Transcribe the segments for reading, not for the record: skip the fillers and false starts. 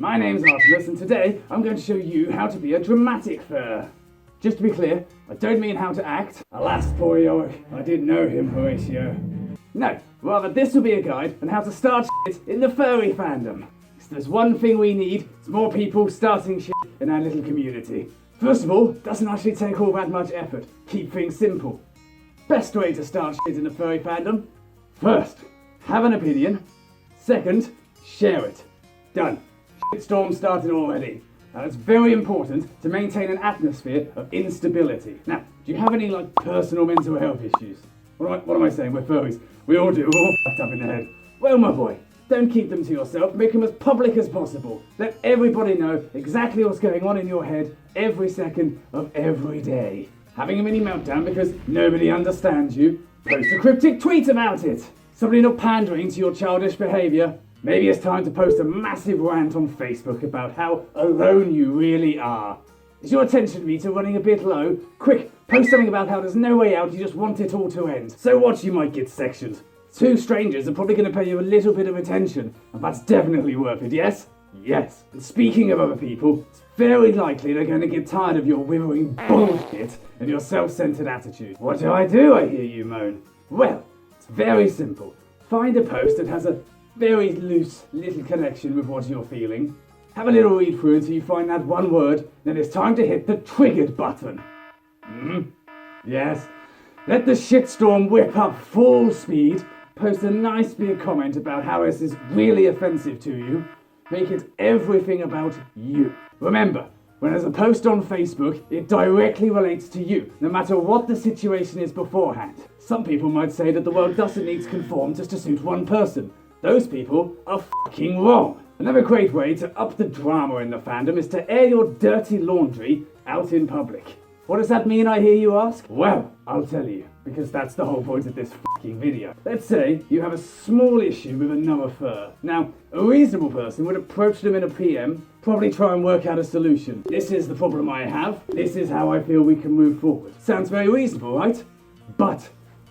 My name's Artemis, and today I'm going to show you how to be a dramatic fur. Just to be clear, I don't mean how to act. Alas, poor Yorick, I didn't know him, Horatio. No, rather this will be a guide on how to start shit in the furry fandom. If there's one thing we need, it's more people starting shit in our little community. First of all, doesn't actually take all that much effort. Keep things simple. Best way to start shit in the furry fandom? First, have an opinion. Second, share it. Done. Shitstorm started already. Now it's very important to maintain an atmosphere of instability. Now, do you have any personal mental health issues? What am I saying? We're furries. We all do. We're all fucked up in the head. Well, my boy, don't keep them to yourself. Make them as public as possible. Let everybody know exactly what's going on in your head every second of every day. Having a mini meltdown because nobody understands you? Post a cryptic tweet about it. Somebody not pandering to your childish behaviour? Maybe it's time to post a massive rant on Facebook about how alone you really are. Is your attention meter running a bit low? Quick, post something about how there's no way out, you just want it all to end. So what, you might get sectioned. Two strangers are probably going to pay you a little bit of attention, and that's definitely worth it, yes? Yes. And speaking of other people, it's very likely they're going to get tired of your withering bullshit and your self-centered attitude. What do, I hear you moan? Well, it's very simple. Find a post that has a very loose little connection with what you're feeling. Have a little read through until you find that one word, then it's time to hit the triggered button. Yes. Let the shitstorm whip up full speed. Post a nice big comment about how this is really offensive to you. Make it everything about you. Remember, when there's a post on Facebook, it directly relates to you, no matter what the situation is beforehand. Some people might say that the world doesn't need to conform just to suit one person. Those people are fucking wrong. Another great way to up the drama in the fandom is to air your dirty laundry out in public. What does that mean, I hear you ask? Well, I'll tell you, because that's the whole point of this fucking video. Let's say you have a small issue with another fur. Now, a reasonable person would approach them in a PM, probably try and work out a solution. This is the problem I have. This is how I feel we can move forward. Sounds very reasonable, right? But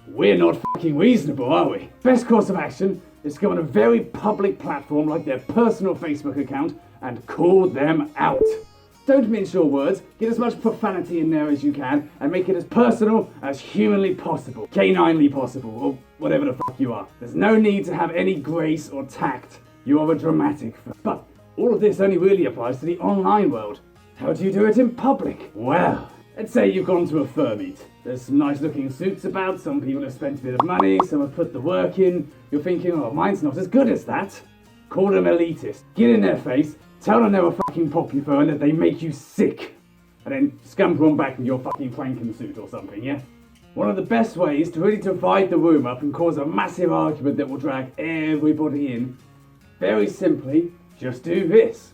we're not fucking reasonable, are we? Best course of action is to go on a very public platform like their personal Facebook account and call them out. Don't mince your words, get as much profanity in there as you can, and make it as personal as humanly possible. Caninely possible, or whatever the fuck you are. There's no need to have any grace or tact. You are a dramatic fur. But all of this only really applies to the online world. How do you do it in public? Well, let's say you've gone to a fur meet. There's some nice looking suits about, some people have spent a bit of money, some have put the work in. You're thinking, oh, mine's not as good as that. Call them elitist. Get in their face, tell them they're a fucking poppy fur and that they make you sick. And then scamper on back in your fucking Franken suit or something, yeah? One of the best ways to really divide the room up and cause a massive argument that will drag everybody in, very simply, just do this.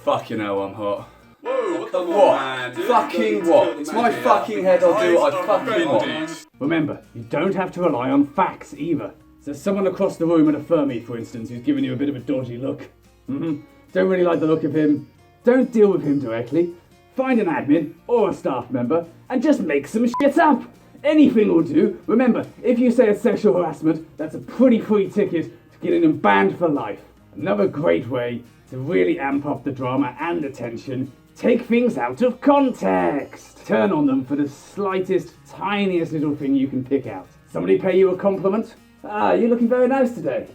Fucking hell, I'm hot. Whoa, what the What? man, dude? Fucking what? It's my fucking head, I'll do what I fucking want. Remember, you don't have to rely on facts either. So there's someone across the room at a fur meet, for instance, who's giving you a bit of a dodgy look. Don't really like the look of him. Don't deal with him directly. Find an admin or a staff member and just make some shit up. Anything will do. Remember, if you say it's sexual harassment, that's a pretty free ticket to getting them banned for life. Another great way to really amp up the drama and the tension. Take things out of context. Turn on them for the slightest, tiniest little thing you can pick out. Somebody pay you a compliment? Ah, you're looking very nice today.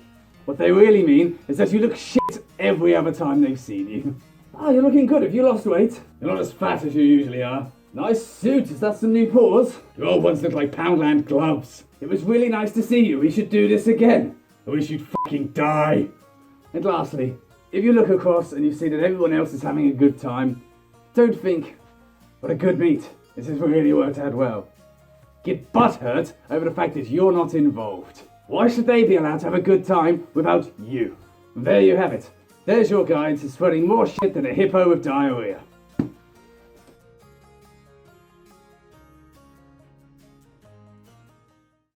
What they really mean is that you look shit every other time they've seen you. Ah, you're looking good. Have you lost weight? You're not as fat as you usually are. Nice suit. Is that some new paws? Your old ones look like Poundland gloves. It was really nice to see you. We should do this again. I wish you'd fucking die. And lastly, if you look across and you see that everyone else is having a good time, don't think, what a good meet. This has really worked out well. Get butthurt over the fact that you're not involved. Why should they be allowed to have a good time without you? And there you have it. There's your guide to spreading more shit than a hippo with diarrhea.